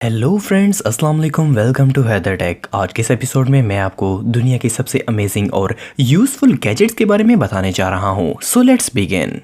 Hello friends, अस्सलाम वालेकुम। Welcome to Haider tech. आज के इस एपिसोड में मैं आपको दुनिया के सबसे अमेजिंग और यूज़फुल गैजेट्स के बारे में बताने जा रहा हूँ। So let's begin.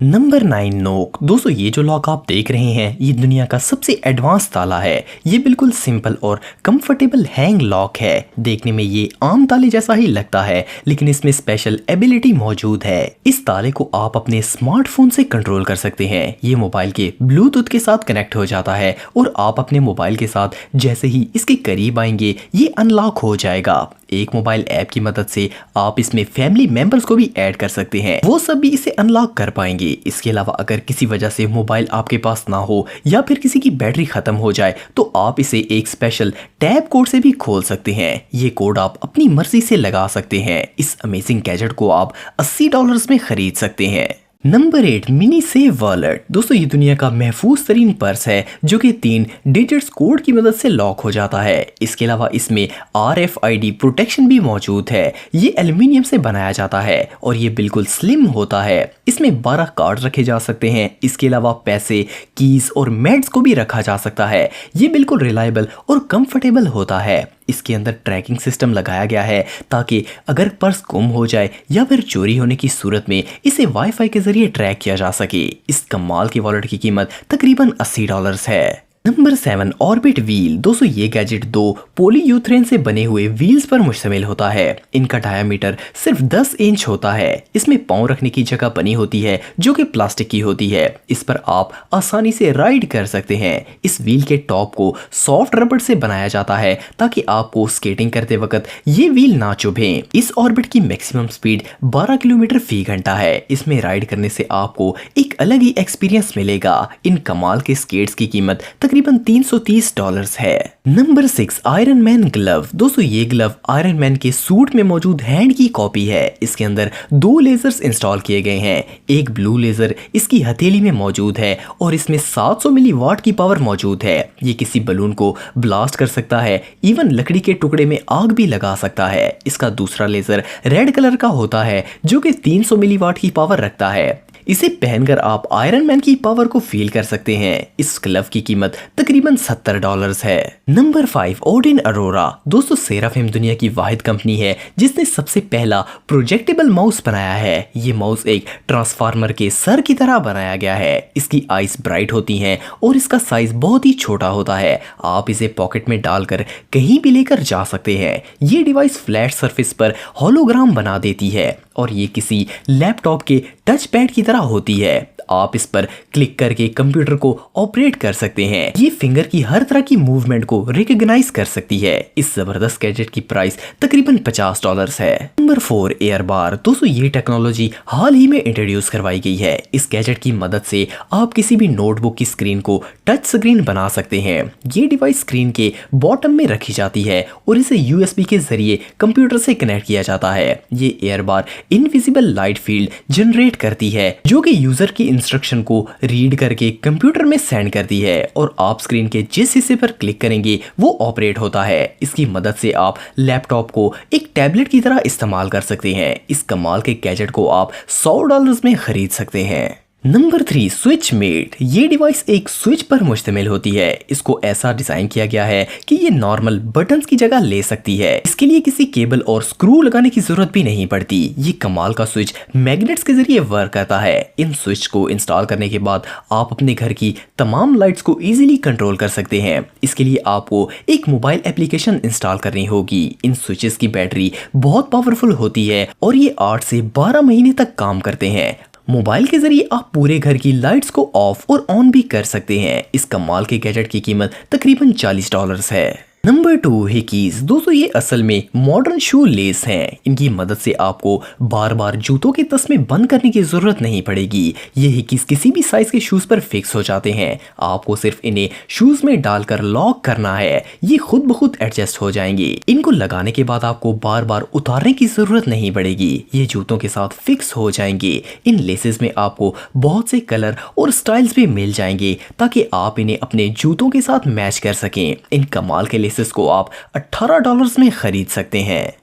नंबर 9 नोक। दोस्तों, ये जो लॉक आप देख रहे हैं ये दुनिया का सबसे एडवांस ताला है। ये बिल्कुल सिंपल और कंफर्टेबल हैंग लॉक है। देखने में ये आम ताले जैसा ही लगता है, लेकिन इसमें स्पेशल एबिलिटी मौजूद है। इस ताले को आप अपने स्मार्टफोन से कंट्रोल कर सकते हैं। ये मोबाइल के ब्लूटूथ के साथ कनेक्ट हो जाता है और आप अपने मोबाइल के साथ जैसे ही इसके करीब आएंगे ये अनलॉक हो जाएगा। एक मोबाइल ऐप की मदद से आप इसमें फैमिली मेंबर्स को भी ऐड कर सकते हैं, वो सब भी इसे अनलॉक कर पाएंगे। इसके अलावा अगर किसी वजह से मोबाइल आपके पास ना हो या फिर किसी की बैटरी खत्म हो जाए तो आप इसे एक स्पेशल टैब कोड से भी खोल सकते हैं। ये कोड आप अपनी मर्जी से लगा सकते हैं। इस अमेजिंग गैजेट को आप $80 में खरीद सकते हैं। Number 8 mini save wallet. दोस्तों, ये दुनिया का महफूज तरीन पर्स है जो कि 3 डिजिट्स कोड की मदद से लॉक हो जाता है। इसके अलावा इसमें RFID प्रोटेक्शन भी मौजूद है। ये एल्युमिनियम से बनाया जाता है और ये बिल्कुल स्लिम होता है। इसमें 12 कार्ड रखे जा सकते हैं। इसके अलावा पैसे, कीज और मेड्स को भी रखा जा सकता है। ये बिल्कुल रिलायबल और कंफर्टेबल होता है। इसके अंदर ट्रैकिंग सिस्टम लगाया गया है ताकि अगर पर्स गुम हो जाए या फिर चोरी होने की सूरत में इसे वाईफाई के जरिए ट्रैक किया जा सके। इस कमाल की वॉलेट की कीमत तकरीबन $80 है। Number 7 orbit wheel. दोस्तों, ये गैजेट 2 पॉलीयूरेथेन से बने हुए व्हील्स पर मुश्तमिल होता है। इनका डायामीटर सिर्फ 10 इंच होता है। इसमें पाँव रखने की जगह बनी होती है जो कि प्लास्टिक की होती है। इस पर आप आसानी से राइड कर सकते हैं। इस व्हील के टॉप को सॉफ्ट रबड़ से बनाया जाता है ताकि आपको स्केटिंग करते वक्त ये व्हील ना चुभे। इस ऑर्बिट की मैक्सिमम स्पीड 12 किलोमीटर फी घंटा है। इसमें राइड करने से आपको एक अलग ही एक्सपीरियंस मिलेगा। इन कमाल के स्केट्स की कीमत तकरीबन $330 है। Number 6 iron man glove. दोस्तों, ये ग्लव आयरन मैन के सूट में मौजूद हैंड की कॉपी है। इसके अंदर 2 लेजर्स इंस्टॉल किए गए हैं। एक ब्लू लेजर इसकी हथेली में मौजूद है और इसमें 700 मिलीवाट की पावर मौजूद है। ये किसी बलून को ब्लास्ट कर सकता है, इवन लकड़ी के टुकड़े में आग भी लगा सकता है। इसका दूसरा लेजर रेड कलर का होता है जो कि 300 मिलीवाट की पावर रखता है। इसे पहनकर आप आयरन मैन की पावर को फील कर सकते हैं। इस ग्लव की कीमत तकरीबन $70 है। Number 5 Odin Arora. दोस्तों, सेराफिम दुनिया की वाहिद कंपनी है जिसने सबसे पहला प्रोजेक्टेबल माउस बनाया है। ये माउस एक ट्रांसफार्मर के सर की तरह बनाया गया है। इसकी आईज ब्राइट होती हैं और इसका साइज बहुत ही छोटा होता है। आप इसे पॉकेट में डालकर कहीं भी लेकर जा सकते हैं। ये डिवाइस फ्लैट सरफेस पर होलोग्राम बना देती है और ये किसी लैपटॉप के टच पैड की तरह होती है। आप इस पर क्लिक करके कंप्यूटर को ऑपरेट कर सकते हैं। ये फिंगर की हर तरह की मूवमेंट को रिकॉग्नाइज कर सकती है। इस जबरदस्त गैजेट की प्राइस तकरीबन $50 है। नंबर 4 एयर बार। दोस्तों, ये टेक्नोलॉजी हाल ही में इंट्रोड्यूस करवाई गई है। इस गैजेट की मदद से आप किसी भी नोटबुक की स्क्रीन को टच स्क्रीन बना सकते हैं। ये डिवाइस स्क्रीन के बॉटम में रखी जाती है और इसे USB के जरिए कंप्यूटर से कनेक्ट किया जाता है। ये एयर बार इनविजिबल लाइट फील्ड जनरेट करती है जो कि यूजर की इंस्ट्रक्शन को रीड करके कंप्यूटर में सेंड करती है और आप स्क्रीन के जिस हिस्से पर क्लिक करेंगे वो ऑपरेट होता है। इसकी मदद से आप लैपटॉप को एक टैबलेट की तरह इस्तेमाल कर सकते हैं। इस कमाल के गैजेट को आप $100 में खरीद सकते हैं। Number 3 switch mate. ये डिवाइस एक स्विच पर मुश्तमिल होती है। इसको ऐसा डिजाइन किया गया है कि ये नॉर्मल बटन्स की जगह ले सकती है। इसके लिए किसी केबल और स्क्रू लगाने की जरूरत भी नहीं पड़ती। ये कमाल का स्विच मैग्नेट्स के जरिए वर्क करता है। इन स्विच को इंस्टॉल करने के बाद आप अपने घर की तमाम लाइट्स को इजीली कंट्रोल कर सकते हैं। इसके लिए आपको एक मोबाइल एप्लीकेशन इंस्टॉल करनी होगी। इन स्विचेस की बैटरी बहुत पावरफुल होती है और ये 8 से 12 महीने तक काम करते हैं। मोबाइल के जरिए आप पूरे घर की लाइट्स को ऑफ और ऑन भी कर सकते हैं। इस कमाल के गैजेट की कीमत तकरीबन $40 है। Number 2 hickeys. दोस्तों, ये असल में मॉडर्न शू लेस हैं। इनकी मदद से आपको बार बार जूतों के तस्मे बंद करने की जरूरत नहीं पड़ेगी। ये हिकीज किसी भी साइज के शूज पर फिक्स हो जाते हैं। आपको सिर्फ इन्हें शूज में डालकर लॉक करना है। ये खुद ब खुद एडजस्ट हो जाएंगे। इनको लगाने के बाद आपको बार बार उतारने की जरूरत नहीं पड़ेगी। ये जूतों के साथ फिक्स हो जाएंगे। इन लेसेस में आपको बहुत से कलर और स्टाइल्स भी मिल जाएंगे ताकि आप इन्हें अपने जूतों के साथ मैच कर सकें। इन कमाल के लेसेस को आप $18 में खरीद सकते हैं।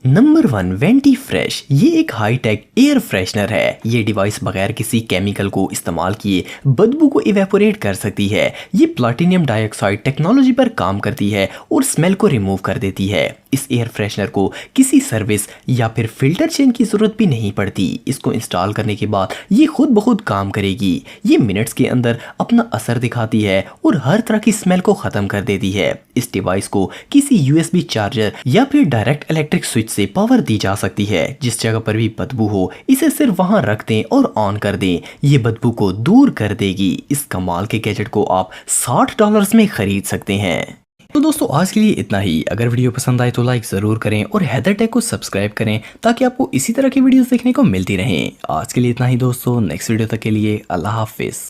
Number 1 vanity fresh. ये एक हाई टेक एयर फ्रेशनर है। ये डिवाइस बगैर किसी केमिकल को इस्तेमाल किए बदबू को इवेपोरेट कर सकती है। ये प्लैटिनम डाइऑक्साइड टेक्नोलॉजी पर काम करती है और स्मेल को रिमूव कर देती है। इस एयर फ्रेशनर को किसी सर्विस या फिर फिल्टर चेंज की जरूरत भी नहीं पड़ती। इसको इंस्टॉल करने के बाद ये खुद ब खुद काम करेगी। ये मिनट्स के अंदर अपना असर दिखाती है और हर तरह की स्मेल को खत्म कर देती है। इस डिवाइस को किसी यूएसबी चार्जर या फिर डायरेक्ट इलेक्ट्रिक स्विच से पावर दी जा सकती है। जिस जगह पर भी बदबू हो इसे सिर्फ वहां रख दें और ऑन कर दें। ये बदबू को दूर कर देगी। इस कमाल के गैजेट को आप $60 में खरीद सकते हैं। तो दोस्तों आज के लिए इतना ही। अगर वीडियो पसंद आए तो लाइक ज़रूर करें और हैदर टेक को सब्सक्राइब करें ताकि आपको इसी तरह की वीडियोस देखने को मिलती रहें। आज के लिए इतना ही दोस्तों, नेक्स्ट वीडियो तक के लिए अल्लाह हाफिज़।